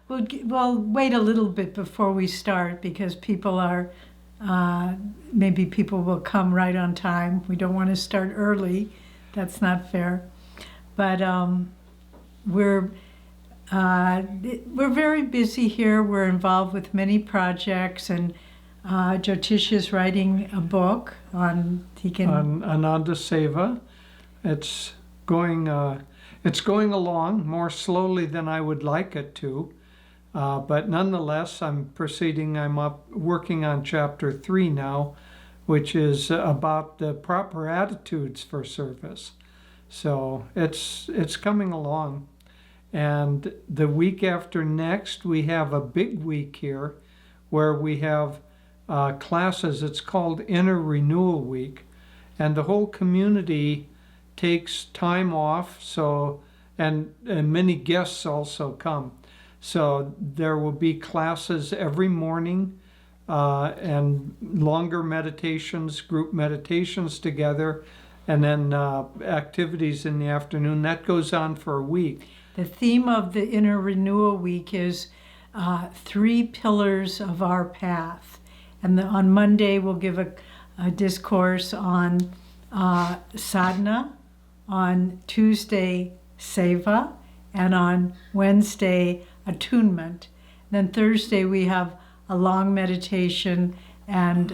we'll wait a little bit before we start because maybe people will come right on time. We don't want to start early. That's not fair. But we're very busy here. We're involved with many projects, and Jyotish is writing a book on Ananda Seva. It's going along more slowly than I would like it to, but nonetheless, I'm proceeding. I'm working on chapter 3 now, which is about the proper attitudes for service. So it's coming along. And the week after next, we have a big week here where we have classes. It's called Inner Renewal Week. And the whole community takes time off, and many guests also come. So there will be classes every morning and longer meditations, group meditations together, and then activities in the afternoon. That goes on for a week. The theme of the Inner Renewal Week is 3 pillars of our path. And on Monday, we'll give a discourse on sadhana, on Tuesday, seva, and on Wednesday, attunement. Then Thursday, we have a long meditation and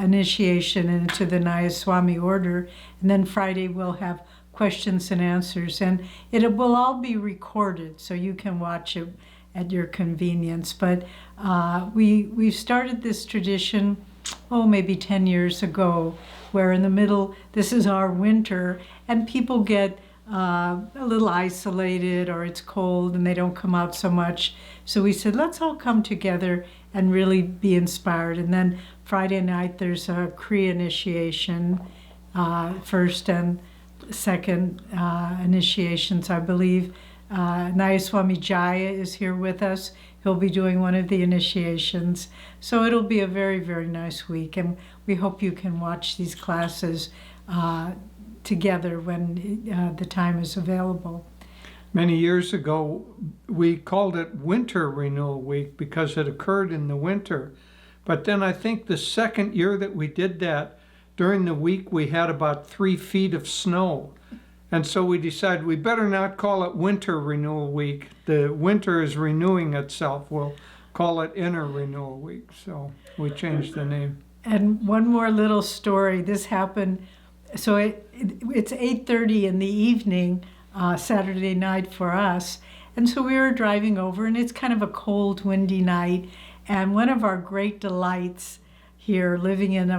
initiation into the Nayaswami order. And then Friday, we'll have questions and answers. And it will all be recorded, so you can watch it at your convenience. But we started this tradition, maybe 10 years ago, where in the middle, this is our winter, and people get a little isolated, or it's cold and they don't come out so much. So we said, let's all come together and really be inspired. And then Friday night, there's a Kriya initiation, first and second initiations, I believe. Nayaswami Jaya is here with us. He'll be doing one of the initiations. So it'll be a very, very nice week. And we hope you can watch these classes together when the time is available. Many years ago, we called it Winter Renewal Week because it occurred in the winter. But then I think the second year that we did that, during the week we had about 3 feet of snow. And so we decided we better not call it Winter Renewal Week. The winter is renewing itself. We'll call it Inner Renewal Week. So we changed the name. And one more little story. This happened, so it's 8:30 in the evening, Saturday night for us. And so we were driving over, and it's kind of a cold, windy night. And one of our great delights here, living in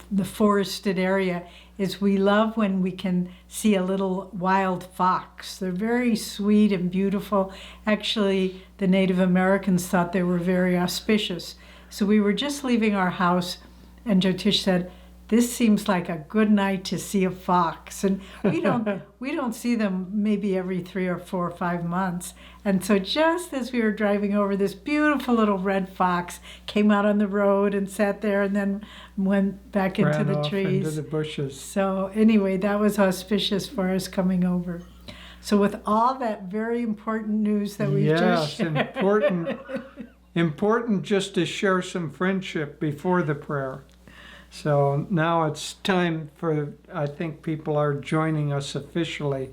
the forested area, is we love when we can see a little wild fox. They're very sweet and beautiful. Actually, the Native Americans thought they were very auspicious. So we were just leaving our house, and Jyotish said, this seems like a good night to see a fox. And we don't see them maybe every 3 or 4 or 5 months. And so just as we were driving over, this beautiful little red fox came out on the road and sat there and then went back into the trees. Into the bushes. So anyway, that was auspicious for us coming over. So with all that very important news that we just shared. Yes, important just to share some friendship before the prayer. So now it's time I think people are joining us officially.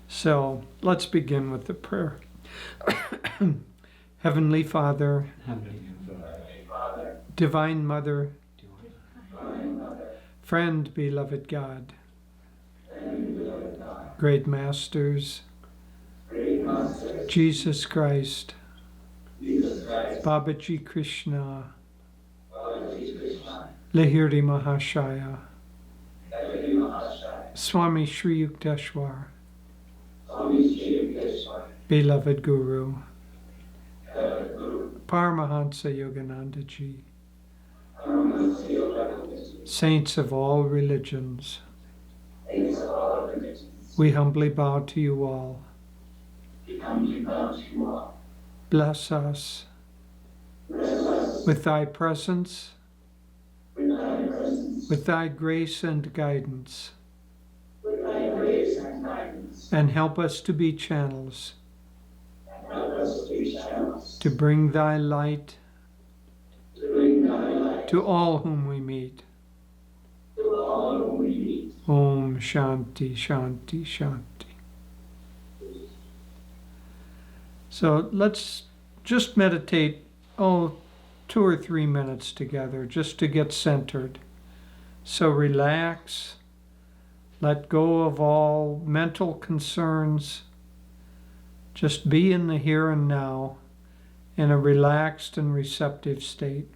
So let's begin with the prayer. Heavenly Father, Divine Mother, Friend, beloved God, Great Masters, Jesus Christ, Babaji Krishna, Lahiri Mahashaya, Swami Sri Yukteswar, Beloved Guru, Paramahansa Yogananda Ji, Saints of all religions, we humbly bow to you all. Bless us with thy presence, with thy grace and guidance, and help us to be channels to bring thy light to all whom we meet. Om Shanti, Shanti, Shanti. So let's just meditate, 2 or 3 minutes together, just to get centered. So relax, let go of all mental concerns, just be in the here and now in a relaxed and receptive state.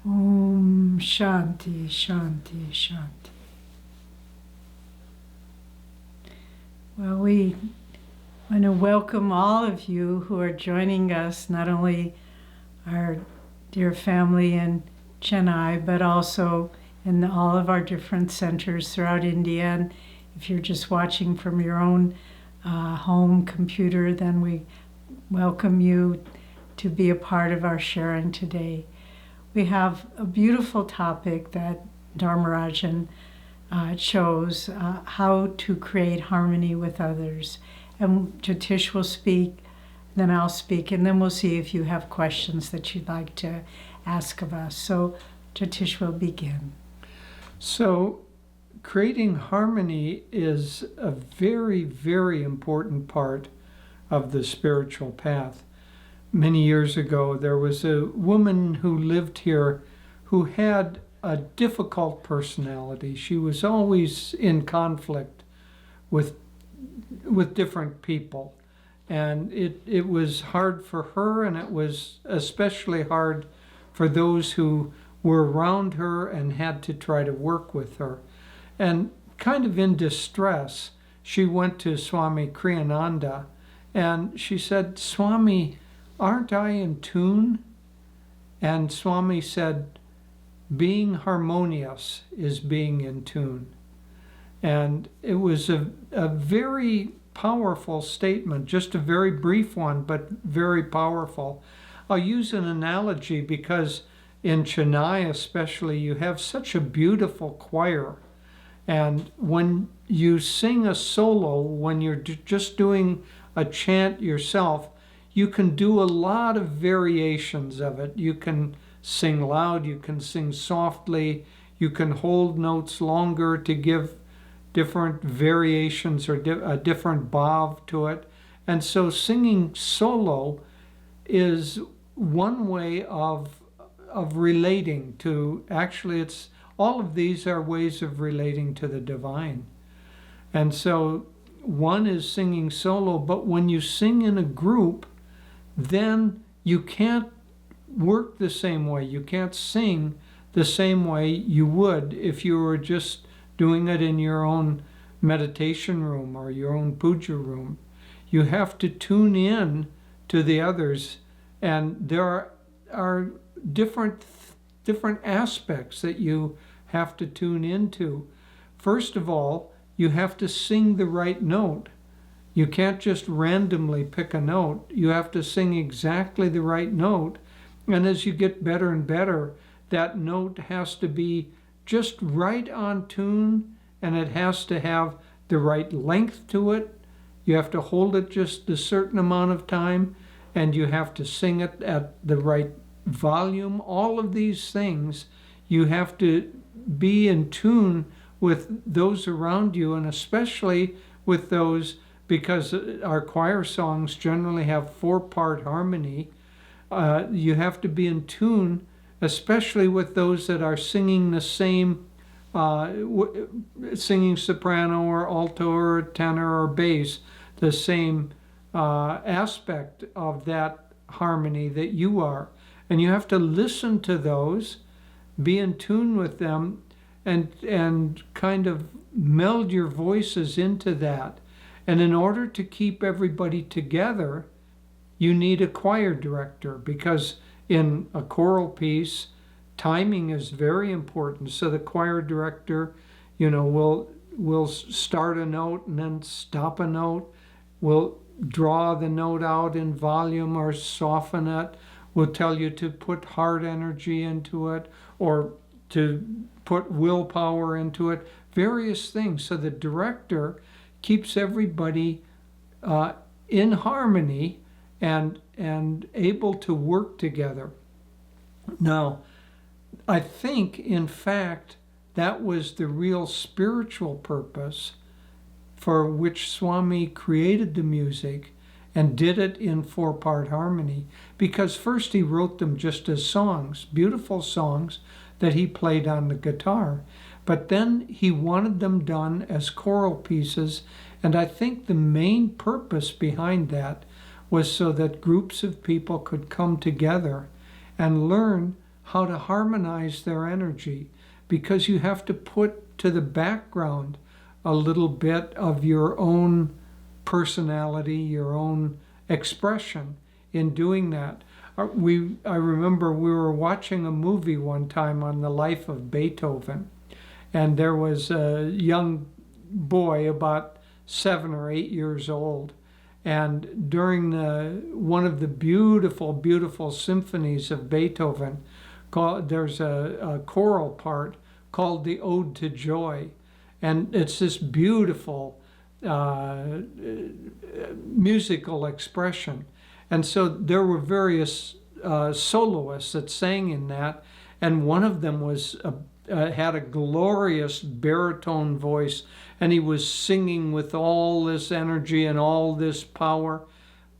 Om Shanti, Shanti, Shanti. Well, we want to welcome all of you who are joining us, not only our dear family in Chennai, but also in all of our different centers throughout India. And if you're just watching from your own home computer, then we welcome you to be a part of our sharing today. We have a beautiful topic that Dharmarajan chose, how to create harmony with others. And Jyotish will speak, then I'll speak, and then we'll see if you have questions that you'd like to ask of us. So Jyotish will begin. So creating harmony is a very, very important part of the spiritual path. Many years ago, there was a woman who lived here who had a difficult personality. She was always in conflict with different people. And it was hard for her, and it was especially hard for those who were around her and had to try to work with her. And kind of in distress, she went to Swami Kriyananda, and she said, "Swami, aren't I in tune?" And Swami said, "Being harmonious is being in tune." And it was a very powerful statement, just a very brief one, but very powerful. I'll use an analogy because in Chennai especially, you have such a beautiful choir. And when you sing a solo, when you're just doing a chant yourself, you can do a lot of variations of it. You can sing loud, you can sing softly, you can hold notes longer to give different variations or a different bob to it. And so singing solo is one way of relating to, actually it's all of these are ways of relating to the divine. And so one is singing solo, but when you sing in a group, then you can't work the same way. You can't sing the same way you would if you were just doing it in your own meditation room or your own puja room. You have to tune in to the others, and there are different aspects that you have to tune into. First of all, you have to sing the right note. You can't just randomly pick a note. You have to sing exactly the right note. And as you get better and better, that note has to be just right on tune, and it has to have the right length to it. You have to hold it just a certain amount of time, and you have to sing it at the right volume. All of these things, you have to be in tune with those around you, and especially with those, because our choir songs generally have 4-part harmony. You have to be in tune, especially with those that are singing the same, singing soprano or alto or tenor or bass, the same aspect of that harmony that you are. And you have to listen to those, be in tune with them, and kind of meld your voices into that. And in order to keep everybody together, you need a choir director, because in a choral piece, timing is very important. So the choir director, will start a note and then stop a note, will draw the note out in volume or soften it, will tell you to put heart energy into it or to put willpower into it, various things. So the director keeps everybody in harmony and able to work together. Now, I think, in fact, that was the real spiritual purpose for which Swami created the music and did it in 4-part harmony. Because first he wrote them just as songs, beautiful songs that he played on the guitar. But then he wanted them done as choral pieces, and I think the main purpose behind that was so that groups of people could come together and learn how to harmonize their energy, because you have to put to the background a little bit of your own personality, your own expression in doing that. I remember we were watching a movie one time on the life of Beethoven, and there was a young boy about 7 or 8 years old, and during one of the beautiful, beautiful symphonies of Beethoven, there's a choral part called the Ode to Joy, and it's this beautiful musical expression. And so there were various soloists that sang in that, and one of them had a glorious baritone voice, and he was singing with all this energy and all this power,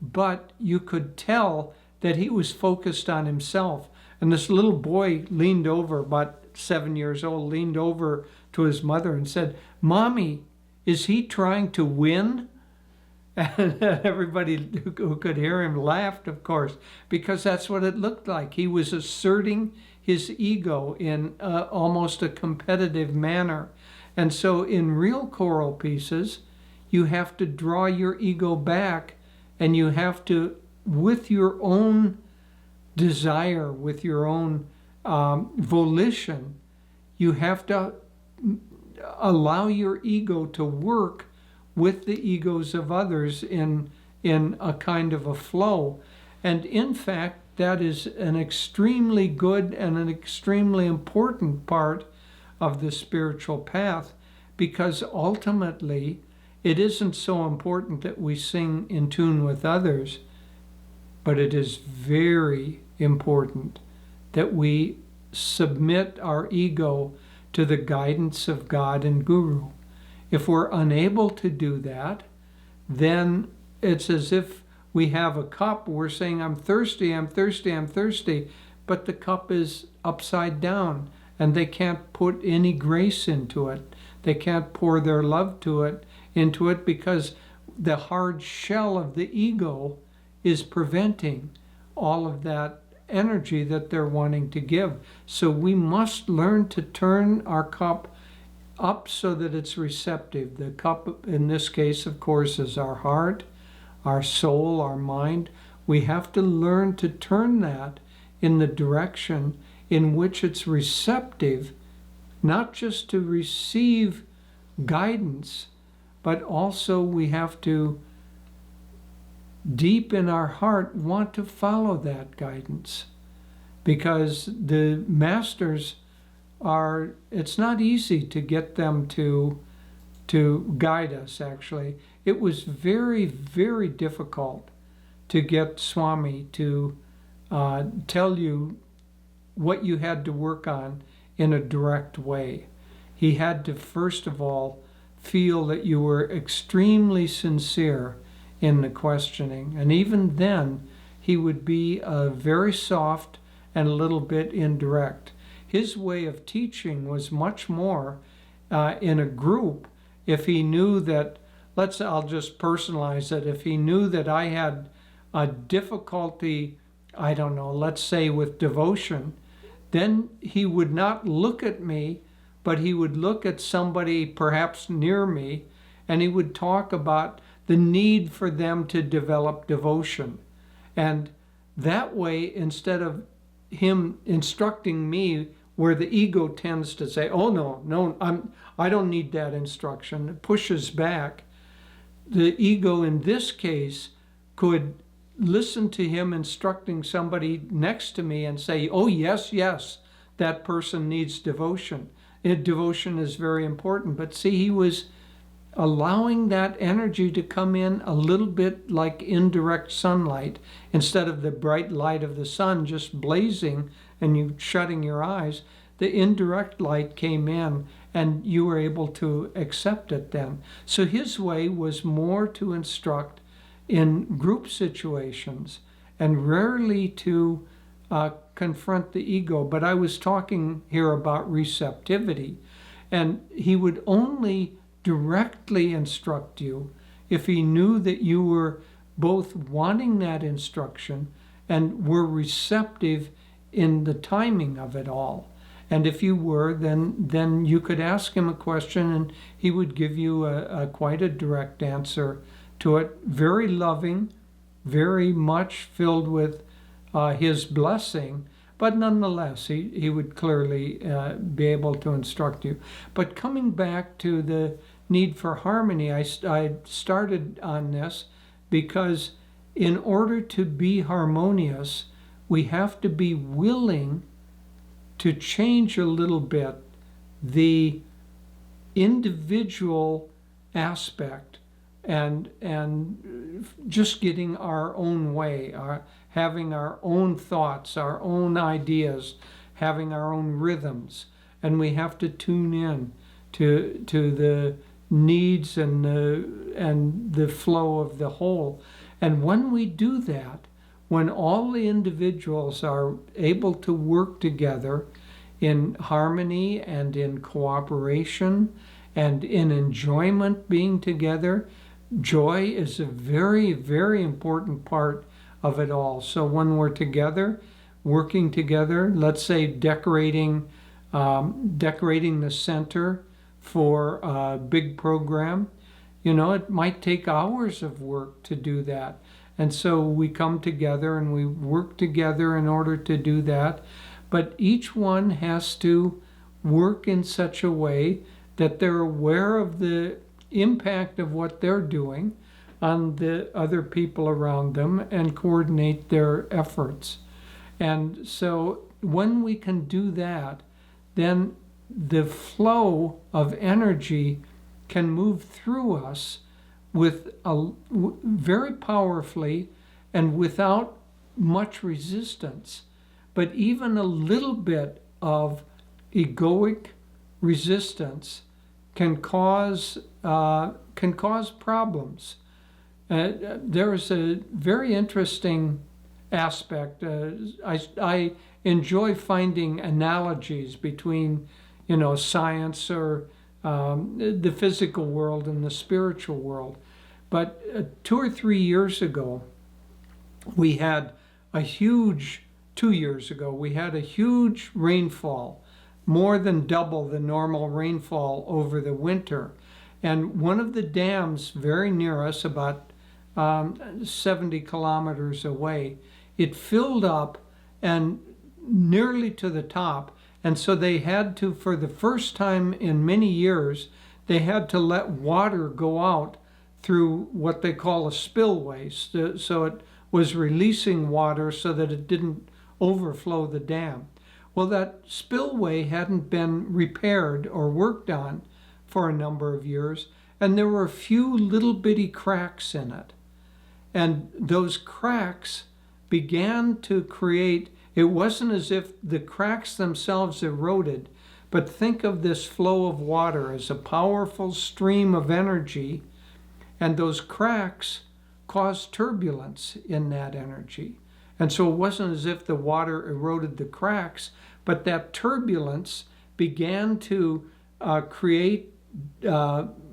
but you could tell that he was focused on himself. And this little boy leaned over, about 7 years old, leaned over to his mother and said, "Mommy, is he trying to win?" And everybody who could hear him laughed, of course, because that's what it looked like. He was asserting his ego in almost a competitive manner. And so in real choral pieces, you have to draw your ego back, and you have to, with your own desire, with your own volition, you have to allow your ego to work with the egos of others in a kind of a flow. And in fact, that is an extremely good and an extremely important part of the spiritual path, because ultimately it isn't so important that we sing in tune with others, but it is very important that we submit our ego to the guidance of God and Guru. If we're unable to do that, then it's as if we have a cup, we're saying, I'm thirsty, I'm thirsty, I'm thirsty, but the cup is upside down and they can't put any grace into it. They can't pour their love into it because the hard shell of the ego is preventing all of that energy that they're wanting to give. So we must learn to turn our cup up so that it's receptive. The cup in this case, of course, is our heart, our soul, our mind. We have to learn to turn that in the direction in which it's receptive, not just to receive guidance, but also we have to, deep in our heart, want to follow that guidance. Because the masters are, it's not easy to get them to guide us, actually. It was very, very difficult to get Swami to tell you what you had to work on in a direct way. He had to, first of all, feel that you were extremely sincere in the questioning. And even then, he would be very soft and a little bit indirect. His way of teaching was much more in a group. If he knew that, I'll just personalize it, if he knew that I had a difficulty, I don't know, let's say with devotion, then he would not look at me, but he would look at somebody perhaps near me, and he would talk about the need for them to develop devotion. And that way, instead of him instructing me where the ego tends to say, oh no, I don't need that instruction, it pushes back, the ego in this case could listen to him instructing somebody next to me and say, oh yes, that person needs devotion. Devotion is very important. But see, he was allowing that energy to come in a little bit like indirect sunlight. Instead of the bright light of the sun just blazing and you shutting your eyes, the indirect light came in and you were able to accept it then. So his way was more to instruct in group situations and rarely to confront the ego. But I was talking here about receptivity, and he would only directly instruct you if he knew that you were both wanting that instruction and were receptive in the timing of it all. And if you were, then you could ask him a question and he would give you quite a direct answer to it. Very loving, very much filled with his blessing, but nonetheless, he would clearly be able to instruct you. But coming back to the need for harmony, I started on this because in order to be harmonious, we have to be willing to change a little bit the individual aspect and just getting our own way, having our own thoughts, our own ideas, having our own rhythms, and we have to tune in to the needs and the flow of the whole. And when we do that, when all the individuals are able to work together in harmony and in cooperation and in enjoyment being together, joy is a very, very important part of it all. So when we're together, working together, let's say decorating the center for a big program, it might take hours of work to do that. And so we come together and we work together in order to do that. But each one has to work in such a way that they're aware of the impact of what they're doing on the other people around them and coordinate their efforts. And so when we can do that, then the flow of energy can move through us very powerfully and without much resistance. But even a little bit of egoic resistance can cause problems. There is a very interesting aspect. I enjoy finding analogies between, science or the physical world and the spiritual world. But 2 or 3 years ago, we had a huge 2 years ago, we had a huge rainfall, more than double the normal rainfall over the winter. And one of the dams very near us, about 70 kilometers away, it filled up and nearly to the top. And so they had to, for the first time in many years, they had to let water go out through what they call a spillway. So it was releasing water so that it didn't overflow the dam. Well, that spillway hadn't been repaired or worked on for a number of years, and there were a few little bitty cracks in it. And those cracks began to create, it wasn't as if the cracks themselves eroded, but think of this flow of water as a powerful stream of energy, and those cracks caused turbulence in that energy. And so it wasn't as if the water eroded the cracks, but that turbulence began to create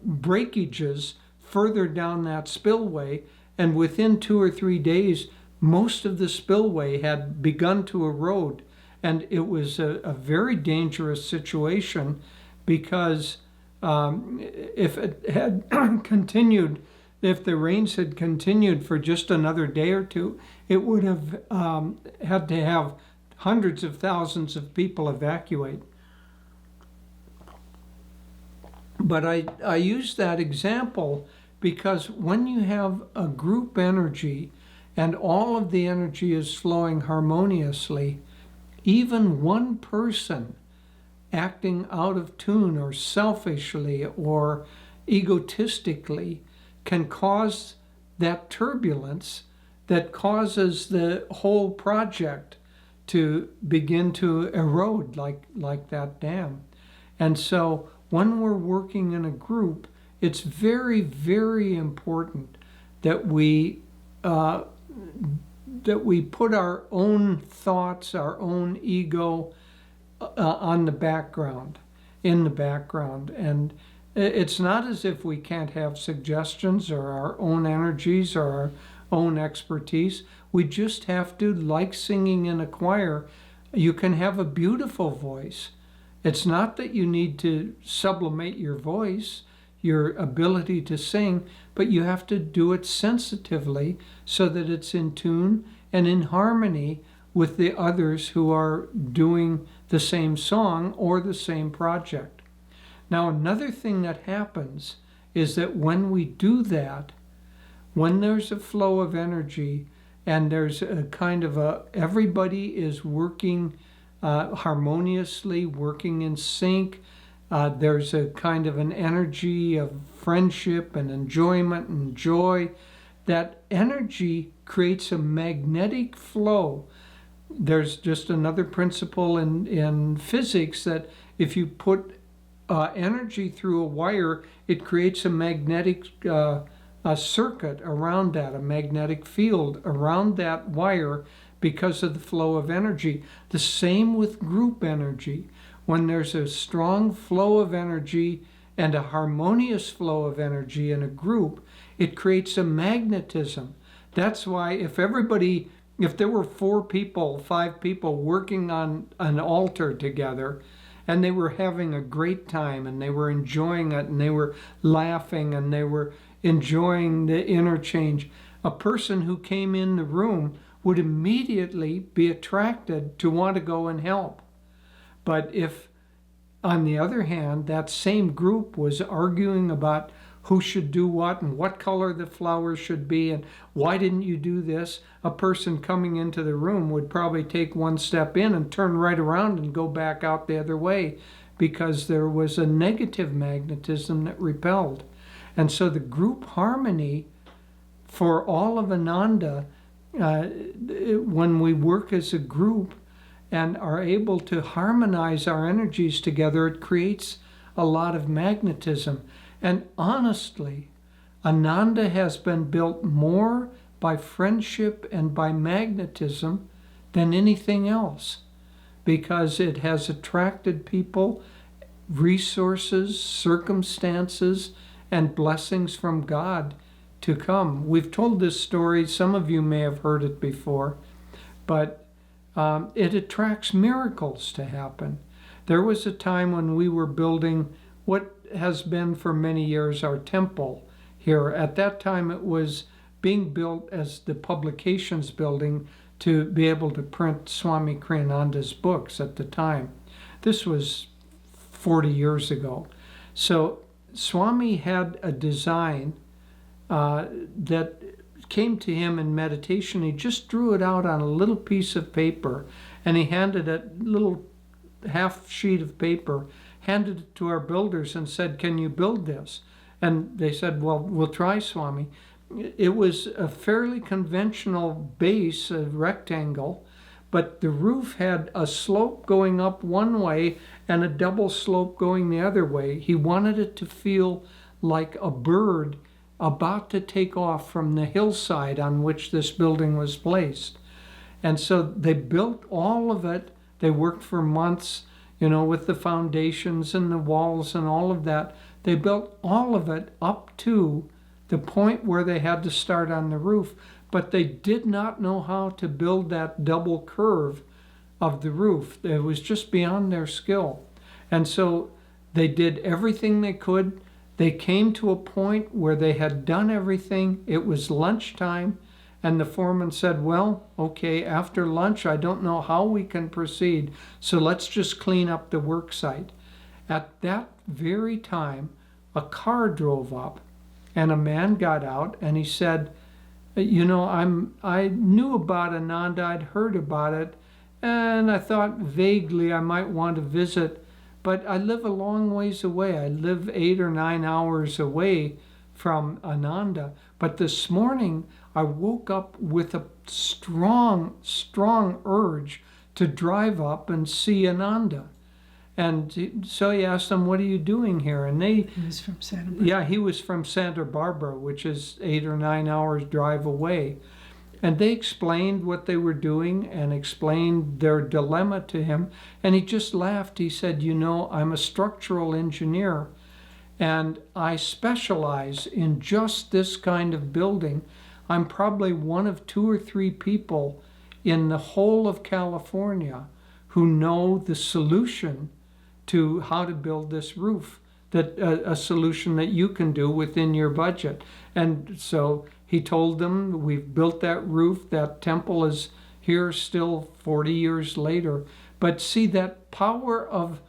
breakages further down that spillway. And within 2 or 3 days, most of the spillway had begun to erode. And it was a very dangerous situation, because if it had continued, if the rains had continued for just another day or two, it would have had to have hundreds of thousands of people evacuate. But I use that example because when you have a group energy and all of the energy is flowing harmoniously, even one person acting out of tune or selfishly or egotistically can cause that turbulence that causes the whole project to begin to erode like that dam. And so when we're working in a group, it's very, very important that we put our own thoughts, our own ego in the background. And it's not as if we can't have suggestions or our own energies or our own expertise. We just have to, like singing in a choir, you can have a beautiful voice. It's not that you need to sublimate your voice, your ability to sing, but you have to do it sensitively so that it's in tune and in harmony with the others who are doing the same song or the same project. Now, another thing that happens is that when we do that, when there's a flow of energy and there's a kind of everybody is working harmoniously, working in sync, there's a kind of an energy of friendship and enjoyment and joy. That energy creates a magnetic flow. There's just another principle in physics that if you put energy through a wire, it creates a magnetic circuit around that, a magnetic field around that wire because of the flow of energy. The same with group energy. When there's a strong flow of energy and a harmonious flow of energy in a group, it creates a magnetism. That's why if there were 4 people, 5 people working on an altar together, and they were having a great time and they were enjoying it and they were laughing and they were enjoying the interchange, a person who came in the room would immediately be attracted to want to go and help. But if on the other hand, that same group was arguing about who should do what and what color the flowers should be and why didn't you do this. A person coming into the room would probably take one step in and turn right around and go back out the other way because there was a negative magnetism that repelled. And so the group harmony for all of Ananda, when we work as a group and are able to harmonize our energies together, it creates a lot of magnetism. And honestly, Ananda has been built more by friendship and by magnetism than anything else, because it has attracted people, resources, circumstances, and blessings from God to come. We've told this story, some of you may have heard it before, but it attracts miracles to happen. There was a time when we were building what has been for many years our temple here. At that time it was being built as the publications building to be able to print Swami Kriyananda's books at the time. This was 40 years ago. So Swami had a design that came to him in meditation. He just drew it out on a little piece of paper and he handed a little half sheet of paper, handed it to our builders and said, "Can you build this?" And they said, "Well, we'll try, Swami." It was a fairly conventional base, a rectangle, but the roof had a slope going up one way and a double slope going the other way. He wanted it to feel like a bird about to take off from the hillside on which this building was placed. And so they built all of it. They worked for months, with the foundations and the walls and all of that. They built all of it up to the point where they had to start on the roof, but they did not know how to build that double curve of the roof. It was just beyond their skill. And so they did everything they could. They came to a point where they had done everything. It was lunchtime, and the foreman said, "Well, okay, after lunch, I don't know how we can proceed, so let's just clean up the work site." At that very time, a car drove up, and a man got out, and he said, I knew about Ananda, I'd heard about it, and I thought vaguely I might want to visit, but I live a long ways away. I live 8 or 9 hours away from Ananda. But this morning I woke up with a strong, strong urge to drive up and see Ananda. And so he asked them, "What are you doing here?" And He was from Santa Barbara. Yeah, he was from Santa Barbara, which is 8 or 9 hours drive away. And they explained what they were doing and explained their dilemma to him. And he just laughed. He said, "I'm a structural engineer and I specialize in just this kind of building. I'm probably one of 2 or 3 people in the whole of California who know the solution to how to build this roof, that a solution that you can do within your budget." And so he told them, "We've built that roof. That temple is here still 40 years later." But see, that power of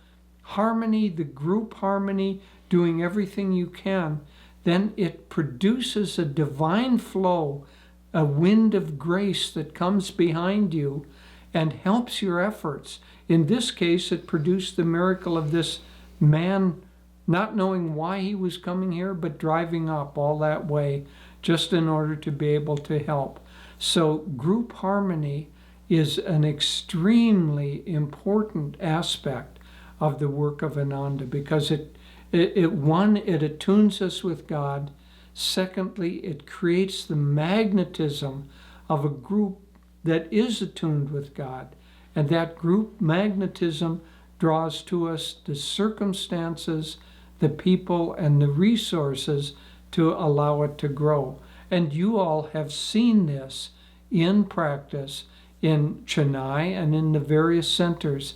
harmony, the group harmony, doing everything you can, then it produces a divine flow, a wind of grace that comes behind you and helps your efforts. In this case, it produced the miracle of this man not knowing why he was coming here, but driving up all that way just in order to be able to help. So group harmony is an extremely important aspect of the work of Ananda, because it attunes us with God. Secondly, it creates the magnetism of a group that is attuned with God. And that group magnetism draws to us the circumstances, the people, and the resources to allow it to grow. And you all have seen this in practice in Chennai and in the various centers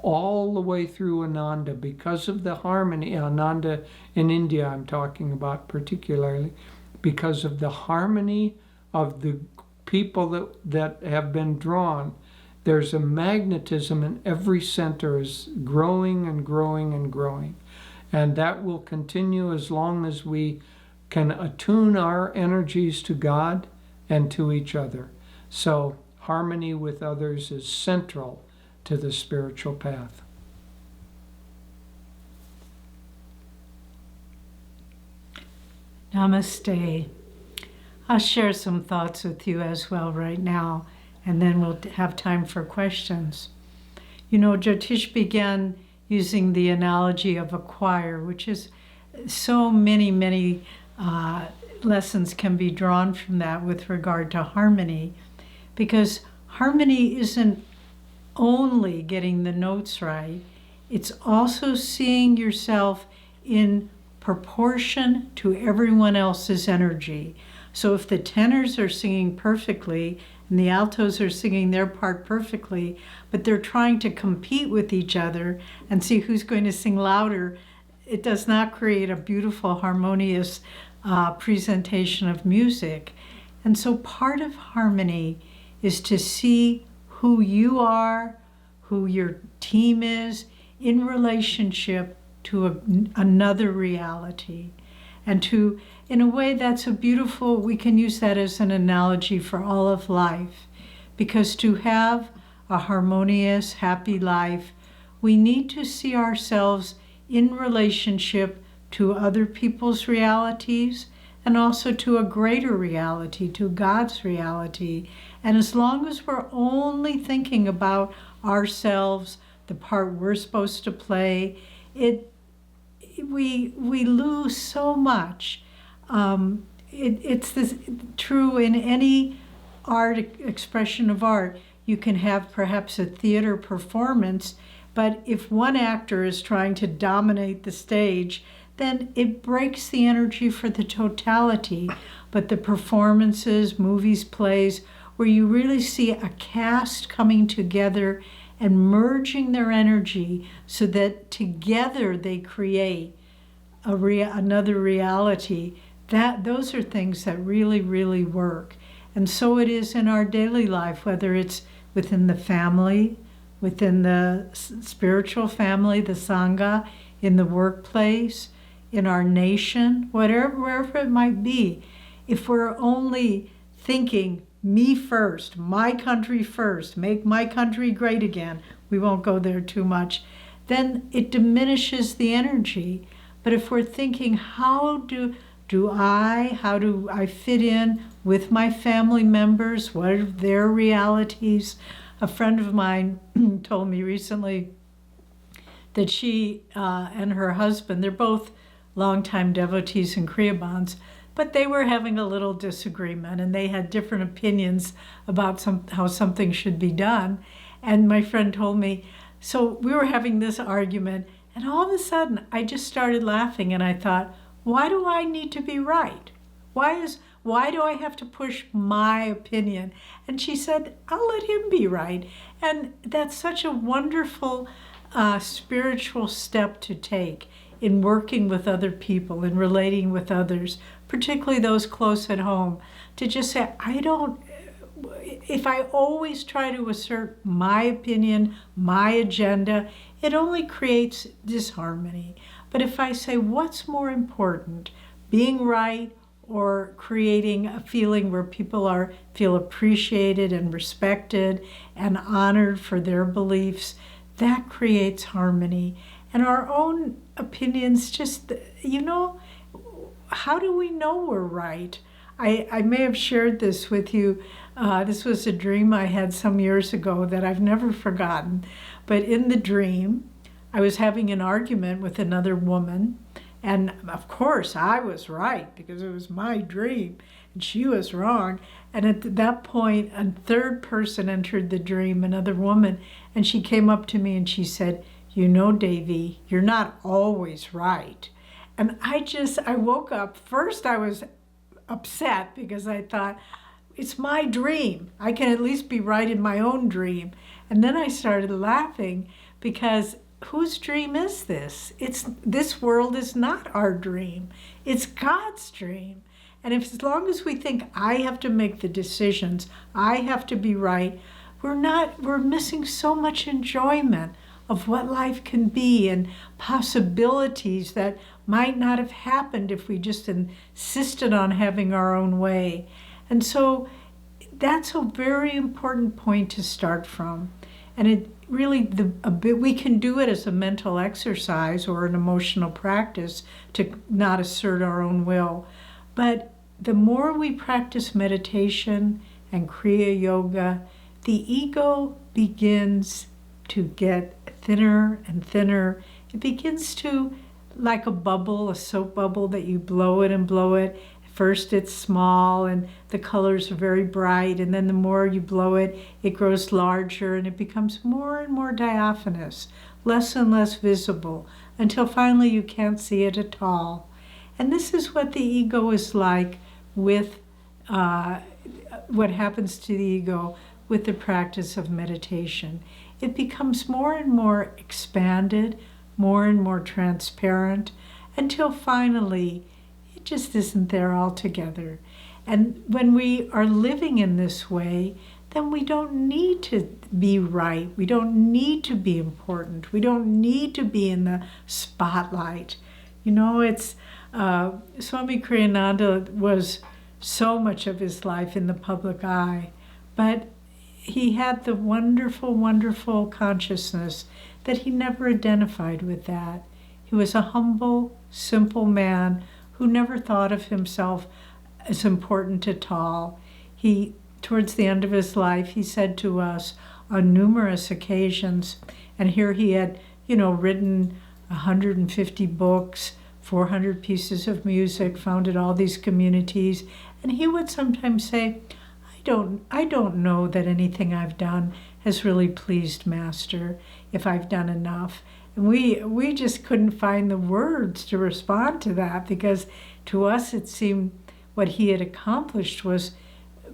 all the way through Ananda, because of the harmony. Ananda in India I'm talking about particularly, because of the harmony of the people that have been drawn. there's a magnetism in every center is growing and growing and growing. And that will continue as long as we can attune our energies to God and to each other. So harmony with others is central to the spiritual path. Namaste. I'll share some thoughts with you as well right now, and then we'll have time for questions. You know, Jyotish began using the analogy of a choir, which is so many lessons can be drawn from that with regard to harmony, because harmony isn't only getting the notes right, it's also seeing yourself in proportion to everyone else's energy. So if the tenors are singing perfectly and the altos are singing their part perfectly, but they're trying to compete with each other and see who's going to sing louder, it does not create a beautiful, harmonious presentation of music. And so part of harmony is to see who you are, who your team is, in relationship to another reality. And to, in a way, that's a beautiful, we can use that as an analogy for all of life. Because to have a harmonious, happy life, we need to see ourselves in relationship to other people's realities and also to a greater reality, to God's reality. And as long as we're only thinking about ourselves, the part we're supposed to play, we lose so much. It's this true in any art expression of art. You can have perhaps a theater performance, but if one actor is trying to dominate the stage, then it breaks the energy for the totality. But the performances, movies, plays, where you really see a cast coming together and merging their energy so that together they create another reality, those are things that really work. And so it is in our daily life, whether it's within the family, within the spiritual family, the Sangha, in the workplace, in our nation, wherever it might be. If we're only thinking, me first, my country first, make my country great again, we won't go there too much, then it diminishes the energy. But if we're thinking, how do I fit in with my family members? What are their realities? A friend of mine told me recently that she and her husband, they're both longtime devotees in Kriya Bonds, but they were having a little disagreement and they had different opinions about how something should be done. And my friend told me, so we were having this argument, and all of a sudden I just started laughing and I thought, why do I need to be right? Why do I have to push my opinion? And she said, I'll let him be right. And that's such a wonderful spiritual step to take in working with other people, in relating with others, particularly those close at home, to just say, if I always try to assert my opinion, my agenda, it only creates disharmony. But if I say, what's more important, being right or creating a feeling where people feel appreciated and respected and honored for their beliefs, that creates harmony. And our own opinions just, how do we know we're right? I may have shared this with you. This was a dream I had some years ago that I've never forgotten. But in the dream, I was having an argument with another woman. And of course, I was right because it was my dream and she was wrong. And at that point, a third person entered the dream, another woman, and she came up to me and she said, Devi, you're not always right. And I woke up. First, I was upset because I thought, it's my dream. I can at least be right in my own dream. And then I started laughing because whose dream is this? This world is not our dream. It's God's dream. And as long as we think I have to make the decisions, I have to be right, we're missing so much enjoyment of what life can be and possibilities that might not have happened if we just insisted on having our own way. And so that's a very important point to start from. And it really, we can do it as a mental exercise or an emotional practice to not assert our own will. But the more we practice meditation and Kriya Yoga, the ego begins to get thinner and thinner. It begins to, like a bubble, a soap bubble that you blow it and blow it. First it's small and the colors are very bright, and then the more you blow it, it grows larger and it becomes more and more diaphanous, less and less visible, until finally you can't see it at all. And this is what the ego is like with what happens to the ego with the practice of meditation. It becomes more and more expanded, more and more transparent, until finally it just isn't there altogether. And when we are living in this way, then we don't need to be right. We don't need to be important. We don't need to be in the spotlight. You know, it's Swami Kriyananda was so much of his life in the public eye, but he had the wonderful, wonderful consciousness that he never identified with that. He was a humble, simple man who never thought of himself as important at all. He, towards the end of his life, he said to us on numerous occasions, and here he had, written 150 books, 400 pieces of music, founded all these communities, and he would sometimes say, I don't know that anything I've done has really pleased Master, if I've done enough. And we just couldn't find the words to respond to that, because to us it seemed what he had accomplished was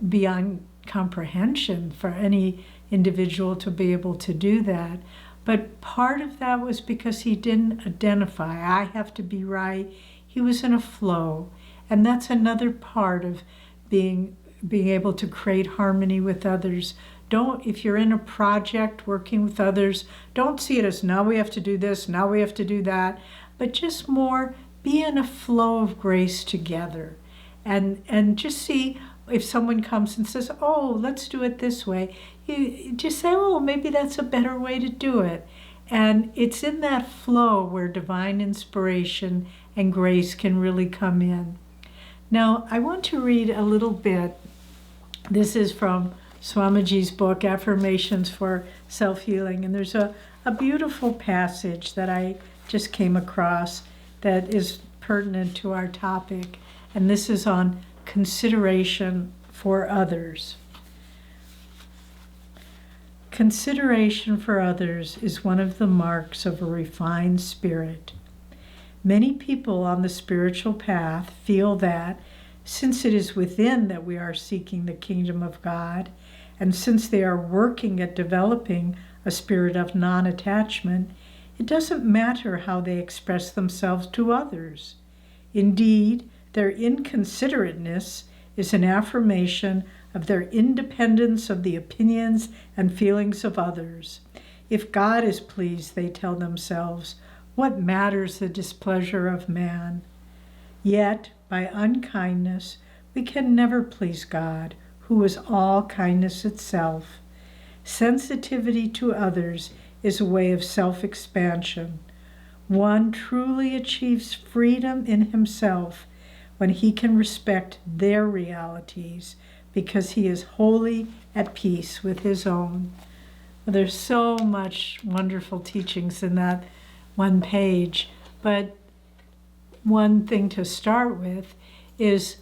beyond comprehension for any individual to be able to do that. But part of that was because he didn't identify, I have to be right. He was in a flow. And that's another part of being able to create harmony with others. If you're in a project working with others, don't see it as now we have to do this, now we have to do that, but just more be in a flow of grace together. And just see if someone comes and says, oh, let's do it this way. You just say, oh, maybe that's a better way to do it. And it's in that flow where divine inspiration and grace can really come in. Now, I want to read a little bit. This is from Swamiji's book, Affirmations for Self-Healing. And there's a beautiful passage that I just came across that is pertinent to our topic. And this is on consideration for others. Consideration for others is one of the marks of a refined spirit. Many people on the spiritual path feel that since it is within that we are seeking the kingdom of God, and since they are working at developing a spirit of non-attachment, it doesn't matter how they express themselves to others. Indeed, their inconsiderateness is an affirmation of their independence of the opinions and feelings of others. If God is pleased, they tell themselves, what matters the displeasure of man? Yet, by unkindness, we can never please God, who is all kindness itself. Sensitivity to others is a way of self-expansion. One truly achieves freedom in himself when he can respect their realities, because he is wholly at peace with his own. There's so much wonderful teachings in that one page, but one thing to start with is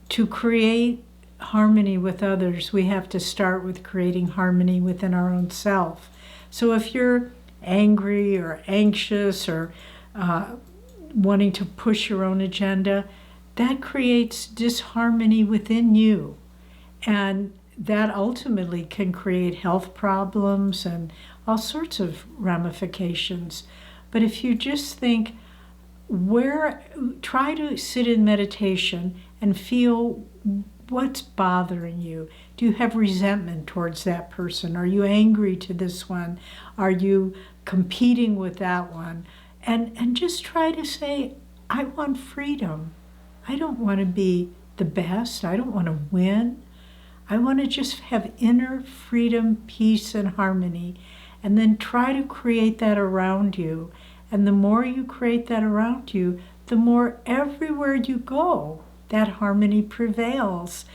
to create harmony with others. We have to start with creating harmony within our own self. So if you're angry or anxious or wanting to push your own agenda, that creates disharmony within you. And that ultimately can create health problems and all sorts of ramifications. But if you just think, try to sit in meditation and feel what's bothering you? Do you have resentment towards that person? Are you angry to this one? Are you competing with that one? And just try to say, I want freedom. I don't want to be the best. I don't want to win. I want to just have inner freedom, peace, and harmony. And then try to create that around you. And the more you create that around you, the more everywhere you go, that harmony prevails.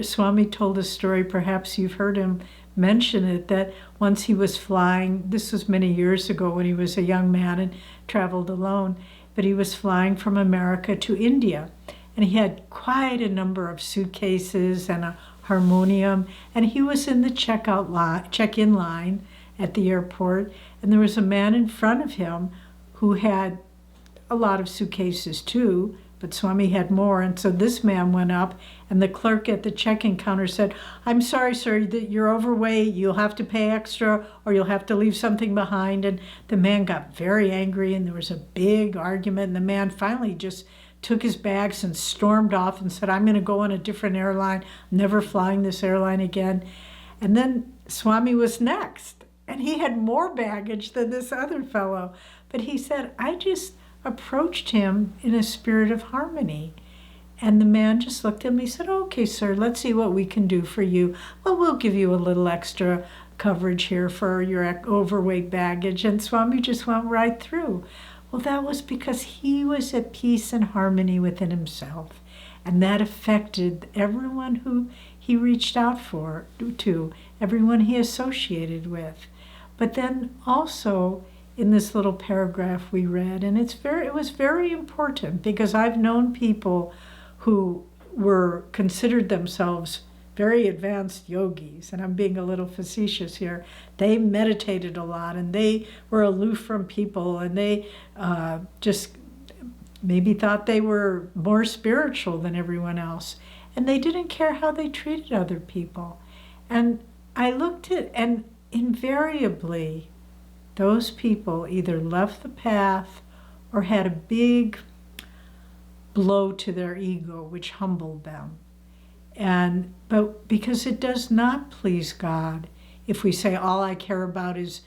Swami told a story, perhaps you've heard him mention it, that once he was flying, this was many years ago when he was a young man and traveled alone, but he was flying from America to India. And he had quite a number of suitcases and a harmonium, and he was in the check-in line at the airport, and there was a man in front of him who had a lot of suitcases too, but Swami had more. And so this man went up, and the clerk at the check-in counter said, I'm sorry, sir, that you're overweight. You'll have to pay extra, or you'll have to leave something behind. And the man got very angry, and there was a big argument. And the man finally just took his bags and stormed off and said, I'm going to go on a different airline. I'm never flying this airline again. And then Swami was next, and he had more baggage than this other fellow. But he said, I just approached him in a spirit of harmony. And the man just looked at me and said, okay, sir, let's see what we can do for you. Well, we'll give you a little extra coverage here for your overweight baggage. And Swami just went right through. Well, that was because he was at peace and harmony within himself. And that affected everyone who he reached out to, everyone he associated with. But then also, in this little paragraph we read, and it was very important, because I've known people who were considered themselves very advanced yogis, and I'm being a little facetious here. They meditated a lot, and they were aloof from people, and they just maybe thought they were more spiritual than everyone else, and they didn't care how they treated other people. And I looked at, and invariably, those people either left the path or had a big blow to their ego, which humbled them. But because it does not please God, if we say all I care about is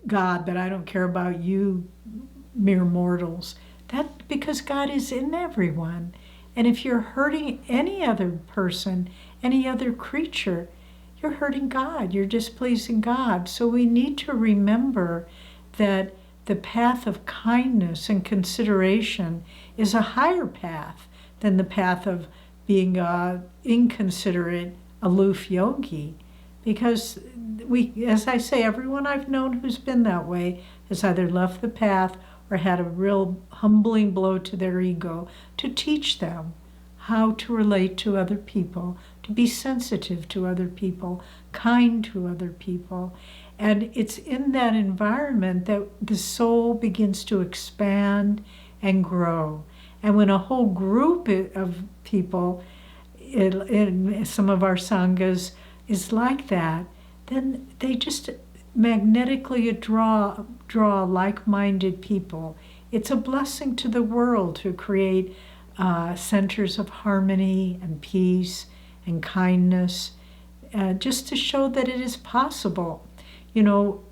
God, but I don't care about you mere mortals, that's because God is in everyone. And if you're hurting any other person, any other creature, you're hurting God, you're displeasing God. So we need to remember that the path of kindness and consideration is a higher path than the path of being an inconsiderate, aloof yogi. Because as I say, everyone I've known who's been that way has either left the path or had a real humbling blow to their ego to teach them how to relate to other people, to be sensitive to other people, kind to other people. And it's in that environment that the soul begins to expand and grow. And when a whole group of people in some of our sanghas is like that, then they just magnetically draw like-minded people. It's a blessing to the world to create centers of harmony and peace and kindness, just to show that it is possible. You know,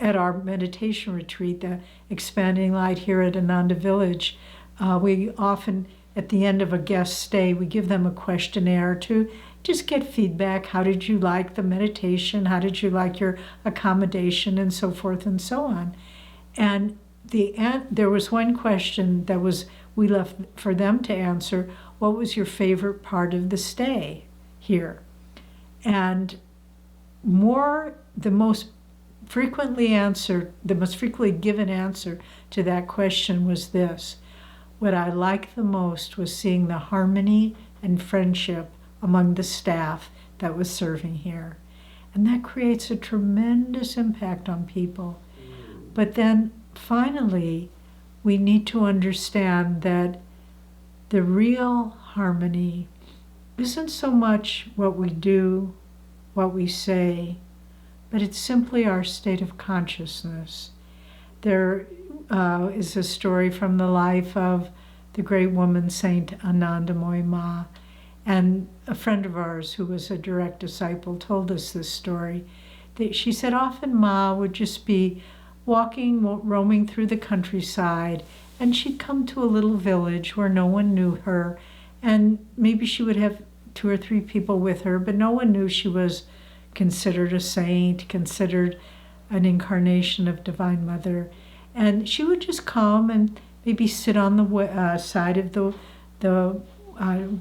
at our meditation retreat, the Expanding Light here at Ananda Village, we often, at the end of a guest stay, we give them a questionnaire to just get feedback. How did you like the meditation? How did you like your accommodation? And so forth and so on. And there was one question that we left for them to answer. What was your favorite part of the stay here? And the most frequently given answer to that question was this: what I liked the most was seeing the harmony and friendship among the staff that was serving here. And that creates a tremendous impact on people. But then finally, we need to understand that the real harmony isn't so much what we do, what we say, but it's simply our state of consciousness. There is a story from the life of the great woman Saint Ananda Ma, And a friend of ours who was a direct disciple told us this story. That she said often Ma would just be walking, roaming through the countryside, and she'd come to a little village where no one knew her, and maybe she would have 2 or 3 people with her, but no one knew she was considered a saint, considered an incarnation of Divine Mother. And she would just come and maybe sit on the side of the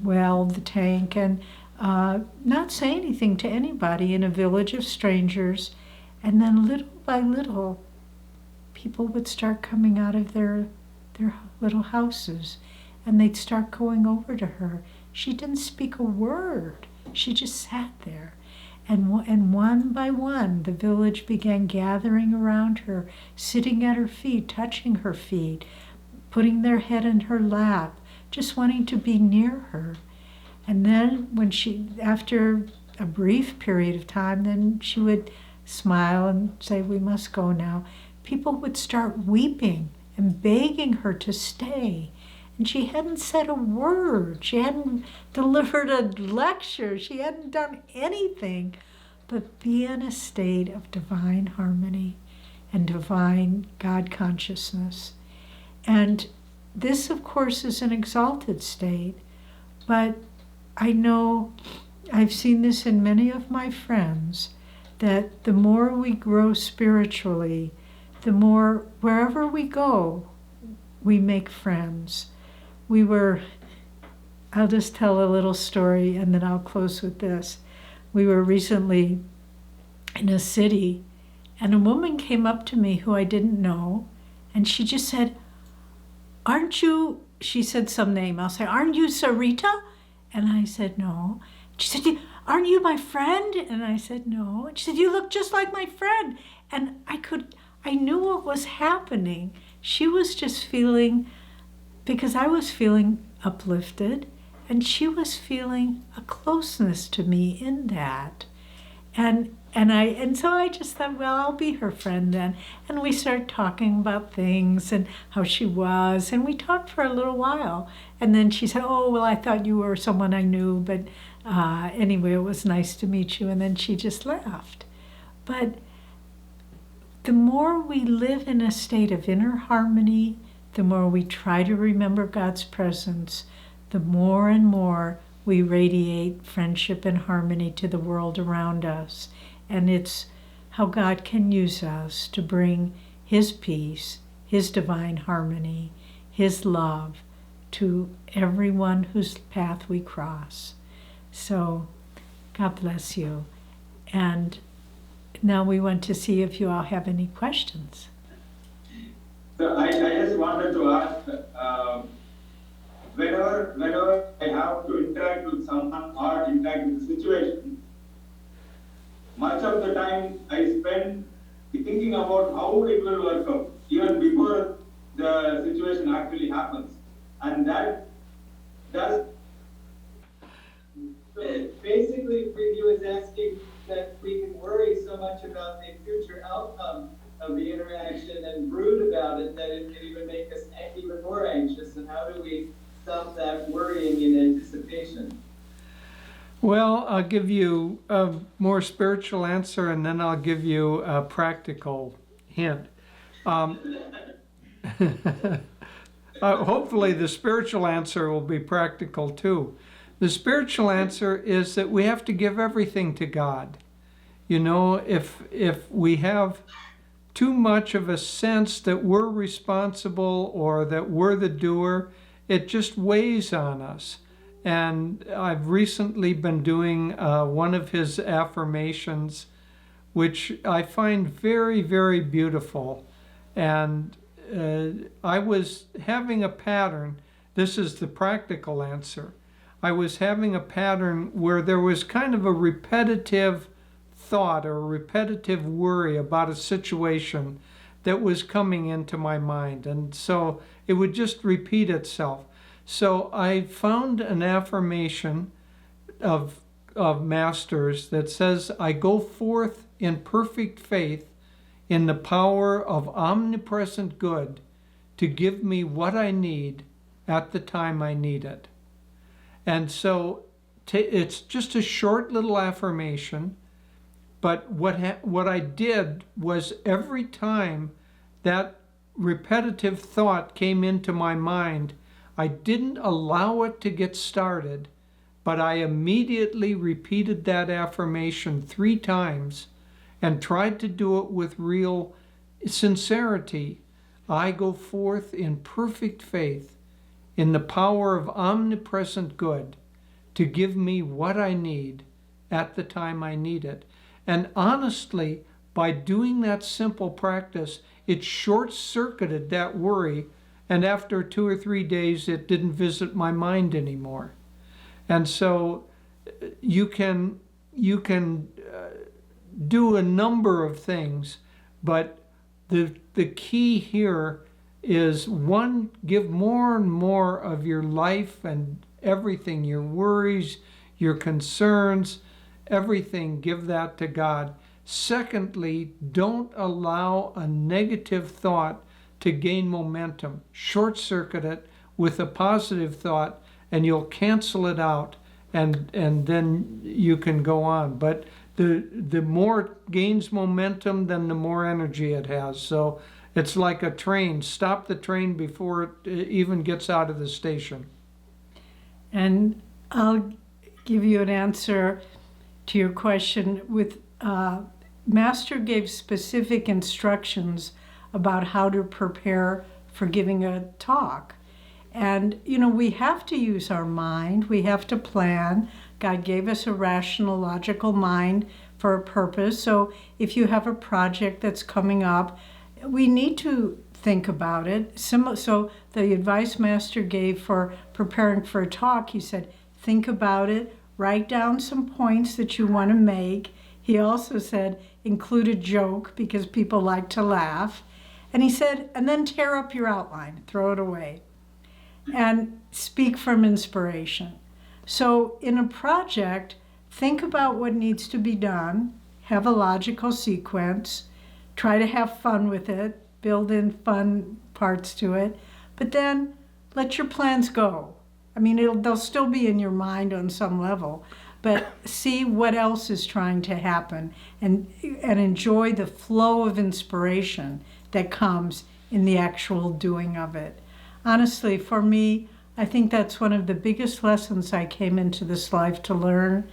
well, the tank, and not say anything to anybody in a village of strangers. And then little by little, people would start coming out of their little houses, and they'd start going over to her. She didn't speak a word. She just sat there. And one by one, the village began gathering around her, sitting at her feet, touching her feet, putting their head in her lap, just wanting to be near her. And then when after a brief period of time, then she would smile and say, "We must go now." People would start weeping and begging her to stay. And she hadn't said a word. She hadn't delivered a lecture. She hadn't done anything but be in a state of divine harmony and divine God consciousness. And this, of course, is an exalted state, but I know I've seen this in many of my friends, that the more we grow spiritually, the more, wherever we go, we make friends. I'll just tell a little story and then I'll close with this. We were recently in a city and a woman came up to me who I didn't know, and she just said, "Aren't you," she said some name, I'll say, "Aren't you Sarita?" And I said, "No." She said, "Aren't you my friend?" And I said, "No." And she said, "You look just like my friend." And I knew what was happening. She was just feeling, because I was feeling uplifted, and she was feeling a closeness to me in that. And so I just thought, well, I'll be her friend then. And we started talking about things and how she was, and we talked for a little while. And then she said, "Oh, well, I thought you were someone I knew, but anyway, it was nice to meet you." And then she just laughed. But the more we live in a state of inner harmony, the more we try to remember God's presence, the more and more we radiate friendship and harmony to the world around us. And it's how God can use us to bring His peace, His divine harmony, His love to everyone whose path we cross. So God bless you. And now we want to see if you all have any questions. So I just wanted to ask, whenever I have to interact with someone or interact with the situation, much of the time I spend thinking about how it will work out, even before the situation actually happens. And that does... So basically, he was asking that we can worry so much about the future outcome of the interaction and brood about it that it can even make us even more anxious. And how do we stop that worrying in anticipation? Well, I'll give you a more spiritual answer, and then I'll give you a practical hint. Hopefully the spiritual answer will be practical too. The spiritual answer is that we have to give everything to God. You know, if we have too much of a sense that we're responsible or that we're the doer, it just weighs on us. And I've recently been doing one of his affirmations, which I find very, very beautiful. And I was having a pattern. This is the practical answer. I was having a pattern where there was kind of a repetitive thought or a repetitive worry about a situation that was coming into my mind. And so it would just repeat itself. So I found an affirmation of Masters that says, "I go forth in perfect faith in the power of omnipresent good to give me what I need at the time I need it." And so it's just a short little affirmation. But what I did was every time that repetitive thought came into my mind, I didn't allow it to get started, but I immediately repeated that affirmation 3 times and tried to do it with real sincerity. I go forth in perfect faith in the power of omnipresent good to give me what I need at the time I need it. And honestly, by doing that simple practice, it short-circuited that worry, and after 2 or 3 days, it didn't visit my mind anymore. And so you can do a number of things, but the key here is, one, give more and more of your life and everything, your worries, your concerns, everything, give that to God. Secondly, don't allow a negative thought to gain momentum. Short circuit it with a positive thought, and you'll cancel it out, and then you can go on. But the more it gains momentum, then the more energy it has. So it's like a train. Stop the train before it even gets out of the station. And I'll give you an answer to your question. With Master gave specific instructions about how to prepare for giving a talk. And, we have to use our mind. We have to plan. God gave us a rational, logical mind for a purpose. So if you have a project that's coming up, we need to think about it. So the advice Master gave for preparing for a talk, he said, think about it, write down some points that you want to make. He also said, include a joke because people like to laugh. And he said, and then tear up your outline, throw it away, and speak from inspiration. So in a project, think about what needs to be done, have a logical sequence, try to have fun with it, build in fun parts to it, but then let your plans go. I mean, they'll still be in your mind on some level, but see what else is trying to happen, and enjoy the flow of inspiration that comes in the actual doing of it. Honestly, for me, I think that's one of the biggest lessons I came into this life to learn,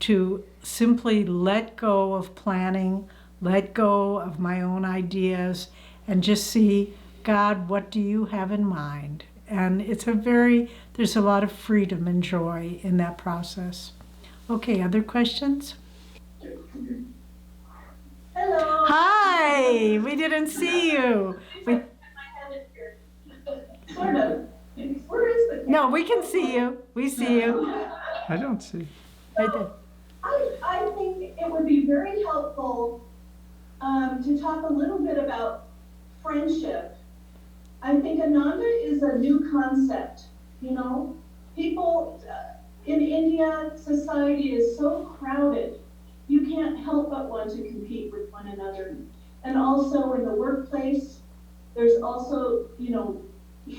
to simply let go of planning, let go of my own ideas, and just see, God, what do you have in mind? And there's a lot of freedom and joy in that process. Okay, other questions? Hello. Hi, we didn't see you. Sort of. Where is the No, we can see you. We see you. I don't see. Right there. I think it would be very helpful to talk a little bit about friendship. I think Ananda is a new concept. People in India, society is so crowded. You can't help but want to compete with one another. And also in the workplace, there's also,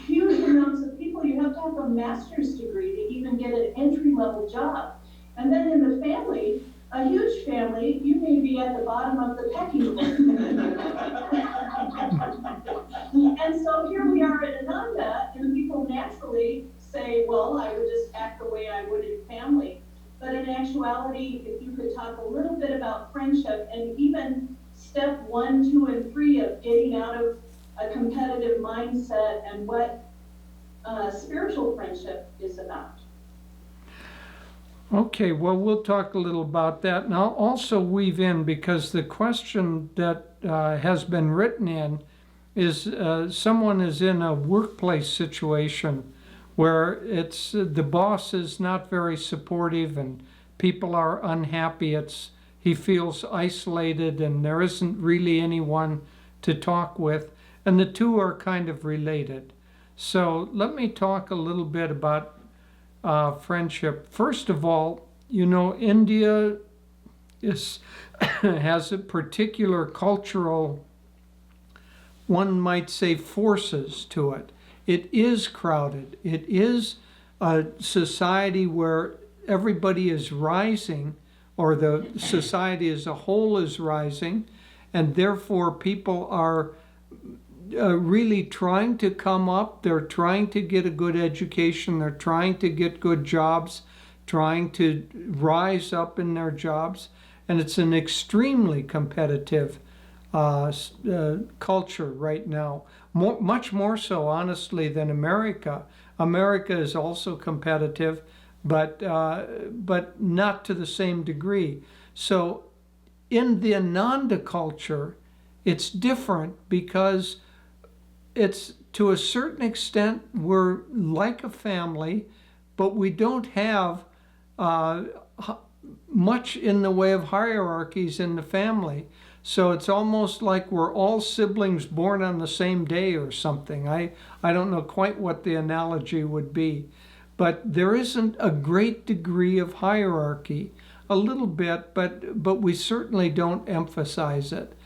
huge amounts of people. You have to have a master's degree to even get an entry-level job. And then in the family, a huge family, you may be at the bottom of the pecking order. And so here we are at Ananda, and people naturally say, well, I would just act the way I would in family. But in actuality, if you could talk a little bit about friendship, and even step 1, 2, and 3 of getting out of a competitive mindset, and what spiritual friendship is about. Okay, well, we'll talk a little about that. And I'll also weave in, because the question that has been written in is someone is in a workplace situation where the boss is not very supportive and people are unhappy. He feels isolated and there isn't really anyone to talk with. And the two are kind of related. So let me talk a little bit about friendship. First of all, India has a particular cultural, one might say, forces to it. It is crowded. It is a society where everybody is rising, or the society as a whole is rising, and therefore people are really trying to come up. They're trying to get a good education. They're trying to get good jobs, trying to rise up in their jobs. And it's an extremely competitive culture right now. Much more so, honestly, than America. America is also competitive, but not to the same degree. So in the Ananda culture, it's different because it's, to a certain extent, we're like a family, but we don't have much in the way of hierarchies in the family. So it's almost like we're all siblings born on the same day or something. I don't know quite what the analogy would be, but there isn't a great degree of hierarchy. A little bit, but we certainly don't emphasize it.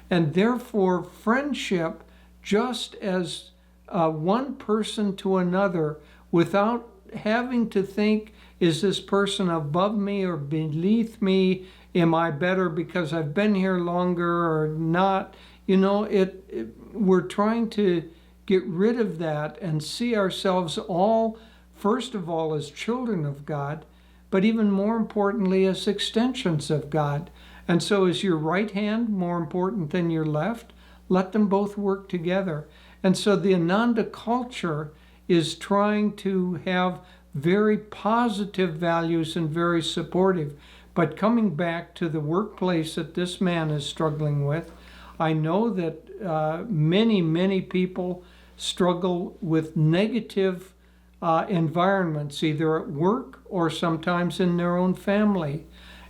And therefore, friendship, just as one person to another, without having to think, is this person above me or beneath me? Am I better because I've been here longer or not? You know, we're trying to get rid of that and see ourselves all, first of all, as children of God, but even more importantly, as extensions of God. And so is your right hand more important than your left? Let them both work together. And so the Ananda culture is trying to have very positive values and very supportive. But coming back to the workplace that this man is struggling with, I know that many people struggle with negative environments, either at work or sometimes in their own family.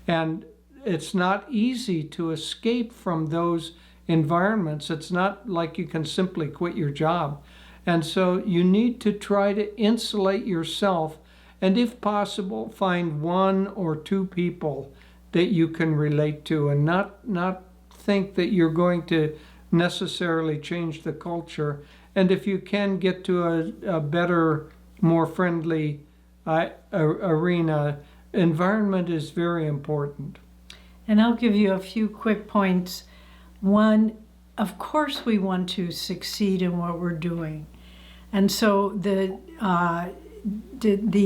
And it's not easy to escape from those environments. It's not like you can simply quit your job. And so you need to try to insulate yourself, and if possible, find one or two people that you can relate to, and not think that you're going to necessarily change the culture. And if you can get to a better, more friendly arena, environment is very important. And I'll give you a few quick points. One, of course we want to succeed in what we're doing. And so the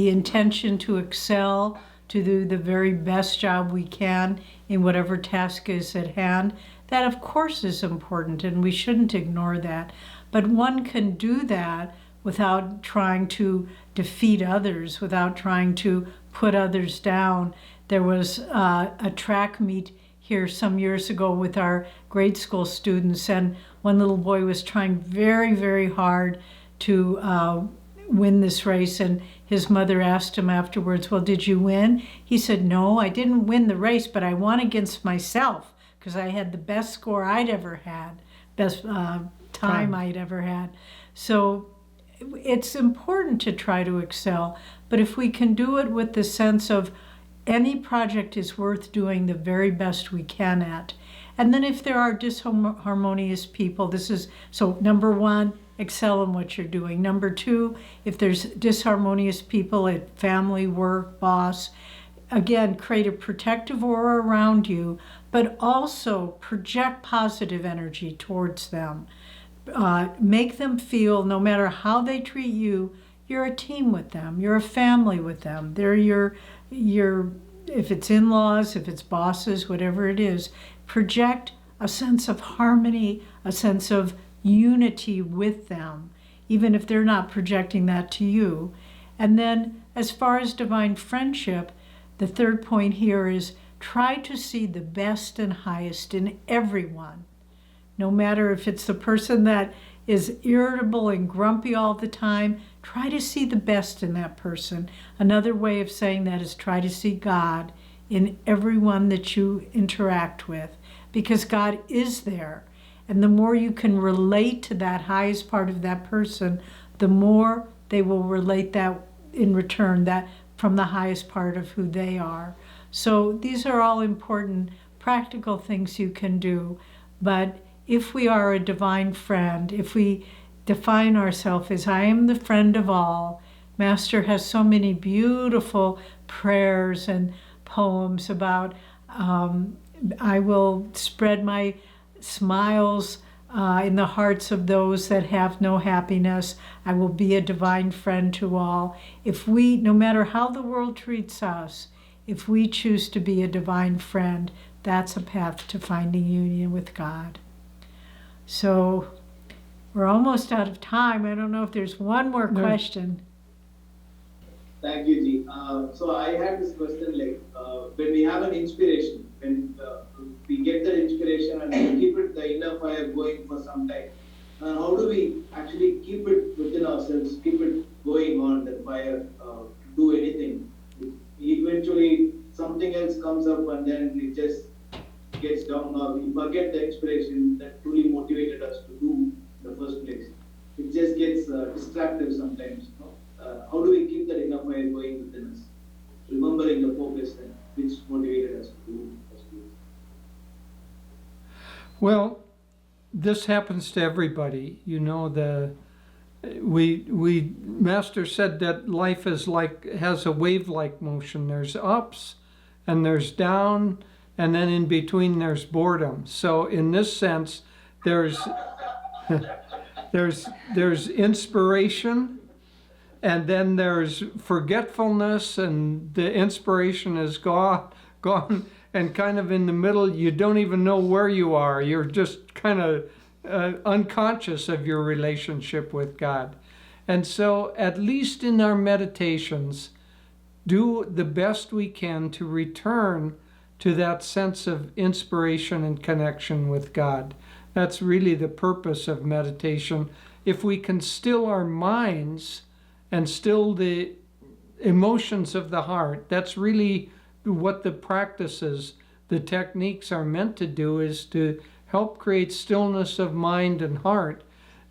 intention to excel, to do the very best job we can in whatever task is at hand, that of course is important, and we shouldn't ignore that. But one can do that without trying to defeat others, without trying to put others down. There was a track meet here some years ago with our grade school students, and one little boy was trying very, very hard to win this race, and his mother asked him afterwards, well, did you win? He said, no, I didn't win the race, but I won against myself because I had the best score I'd ever had, best time I'd ever had. So it's important to try to excel, but if we can do it with the sense of any project is worth doing the very best we can at. And then if there are disharmonious people, so number one, excel in what you're doing. Number two, if there's disharmonious people at family, work, boss, again, create a protective aura around you, but also project positive energy towards them. Make them feel, no matter how they treat you, you're a team with them. You're a family with them. They're your if it's in-laws, if it's bosses, whatever it is, project a sense of harmony, a sense of unity with them, even if they're not projecting that to you. And then as far as divine friendship, the third point here is try to see the best and highest in everyone. No matter if it's the person that is irritable and grumpy all the time, try to see the best in that person. Another way of saying that is try to see God in everyone that you interact with, because God is there. And the more you can relate to that highest part of that person, the more they will relate that in return, that from the highest part of who they are. So these are all important practical things you can do. But if we are a divine friend, if we define ourselves as I am the friend of all, Master has so many beautiful prayers and poems about I will spread my smiles in the hearts of those that have no happiness. I will be a divine friend to all. If we, no matter how the world treats us, if we choose to be a divine friend, that's a path to finding union with God. So we're almost out of time. I don't know if there's one more question. Thank you, Ji. So I had this question like, when we have an inspiration, when we get that inspiration and we keep it, the inner fire going for some time, how do we actually keep it within ourselves, keep it going on, that fire, to do anything? Eventually something else comes up and then it just gets down, or we forget the inspiration that truly motivated us to do in the first place. It just gets distracted sometimes. How do we keep that inner fire going within us, remembering the focus that which motivated us to do as we do? Well, this happens to everybody. You know, Master said that life is has a wave-like motion. There's ups and there's down, and then in between there's boredom. So in this sense, there's there's inspiration, and then there's forgetfulness, and the inspiration is gone, and kind of in the middle, you don't even know where you are. You're just kind of unconscious of your relationship with God. And so, at least in our meditations, do the best we can to return to that sense of inspiration and connection with God. That's really the purpose of meditation. If we can still our minds and still the emotions of the heart, that's really what the practices, the techniques are meant to do, is to help create stillness of mind and heart.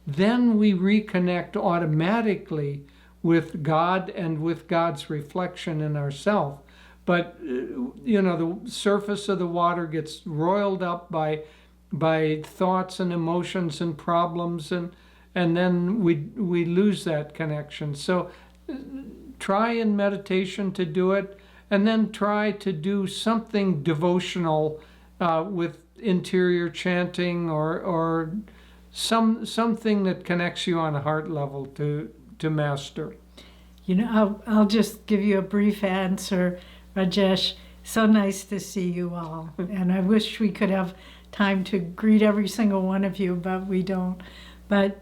Then we reconnect automatically with God and with God's reflection in ourselves. But, the surface of the water gets roiled up by thoughts and emotions and problems, and then we lose that connection. So try in meditation to do it, and then try to do something devotional with interior chanting or something that connects you on a heart level to Master. I'll just give you a brief answer, Rajesh. So nice to see you all. And I wish we could have time to greet every single one of you, but we don't. But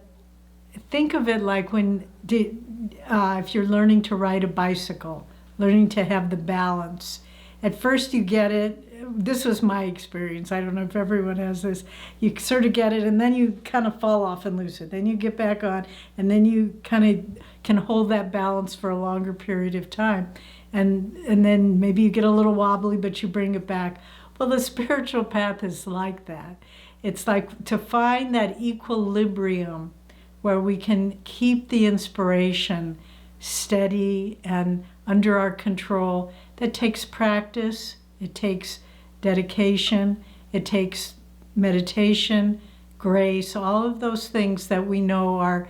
think of it like if you're learning to ride a bicycle, learning to have the balance. At first you get it. This was my experience. I don't know if everyone has this. You sort of get it, and then you kind of fall off and lose it. Then you get back on, and then you kind of can hold that balance for a longer period of time. And then maybe you get a little wobbly, but you bring it back. Well, the spiritual path is like that. It's like to find that equilibrium where we can keep the inspiration steady and under our control. That takes practice. It takes dedication, it takes meditation, grace, all of those things that we know are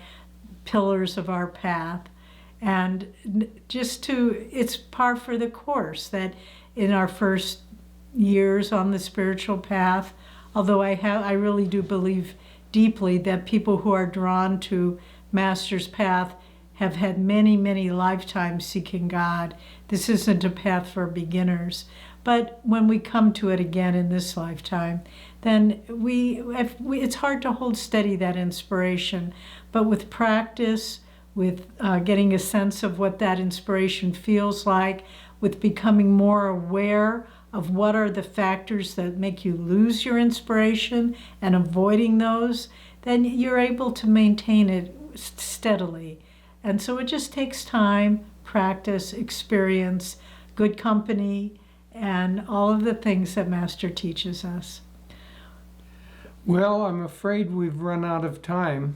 pillars of our path. And it's par for the course that in our first years on the spiritual path, although I really do believe deeply that people who are drawn to Master's path have had many, many lifetimes seeking God. This isn't a path for beginners. But when we come to it again in this lifetime, then it's hard to hold steady that inspiration. But with practice, with getting a sense of what that inspiration feels like, with becoming more aware of what are the factors that make you lose your inspiration and avoiding those, then you're able to maintain it steadily. And so it just takes time, practice, experience, good company, and all of the things that Master teaches us. Well, I'm afraid we've run out of time.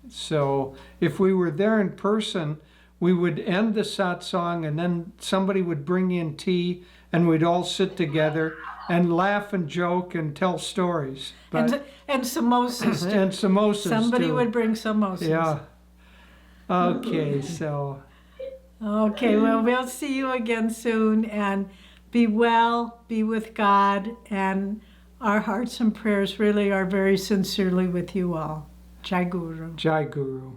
So if we were there in person, we would end the satsang, and then somebody would bring in tea, and we'd all sit together and laugh and joke and tell stories. And samosas too. And samosas Somebody too. would bring samosas. Yeah. Okay, so Okay, well, we'll see you again soon, and be well, be with God, and our hearts and prayers really are very sincerely with you all. Jai Guru. Jai Guru.